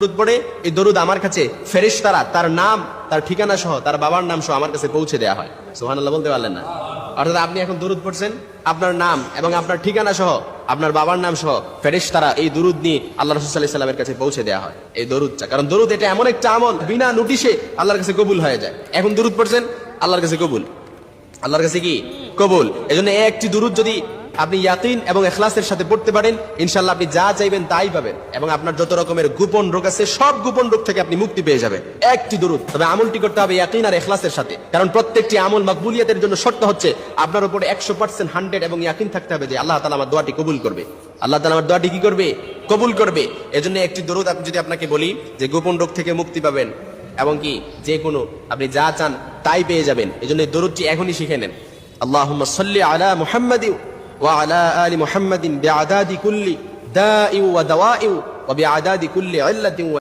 দরুদ পড়ে এই দরুদ আমার কাছে ফেরেশতারা তার নাম তার ঠিকানা সহ তার বাবার নাম সহ আমার কাছে পৌঁছে দেওয়া হয়। সুবহানাল্লাহ বলতে পারলেন না? অর্থাৎ আপনি এখন দরুদ পড়ছেন, আপনার নাম এবং আপনার ঠিকানা সহ আপনার বাবার নাম সহ ফেরেশতারা এই দরুদ নিয়ে আল্লাহ রাসূল সাল্লাল্লাহু আলাইহি ওয়াসাল্লামের কাছে পৌঁছে দেওয়া হয় এই দরুদটা। কারণ দরুদ এটা এমন একটা আমল বিনা নোটিশে আল্লাহর কাছে কবুল হয়ে যায়। এখন দরুদ পড়ছেন, আল্লাহর কাছে কবুল, আল্লাহর কাছে কি কবুল। এজন্য একটি দরুদ যদি আপনি ইয়াকিন এবং ইখলাসের সাথে পড়তে পারেন, ইনশাআল্লাহ আপনি যা চাইবেন তাই পাবেন এবং আপনার যত রকমের গোপন রোগ আছে সব গোপন রোগ থেকে আপনি মুক্তি পেয়ে যাবেন একটি দরুদ। তবে আমলটি করতে হবে ইয়াকিন আর ইখলাসের সাথে, কারণ প্রত্যেকটি আমল মাকবুলিয়াতের জন্য শর্ত হচ্ছে আপনার উপরে 100% 100 এবং ইয়াকিন থাকতে হবে যে আল্লাহ তাআলা আমার দোয়াটি কবুল করবে, আল্লাহ তাআলা আমার দোয়াটি কি করবে, কবুল করবে। এজন্য একটি দরুদ আপনি যদি আপনাকে বলি যে গোপন রোগ থেকে মুক্তি পাবেন এবং কি যে কোনো আপনি যা চান তাই পেয়ে যাবেন, এজন্য এই দরুদটি এখনই শিখে নেন। আল্লাহুম্মা সাল্লি আলা মুহাম্মাদি وعلى آل محمد بعداد كل داء ودواء وبعداد كل علة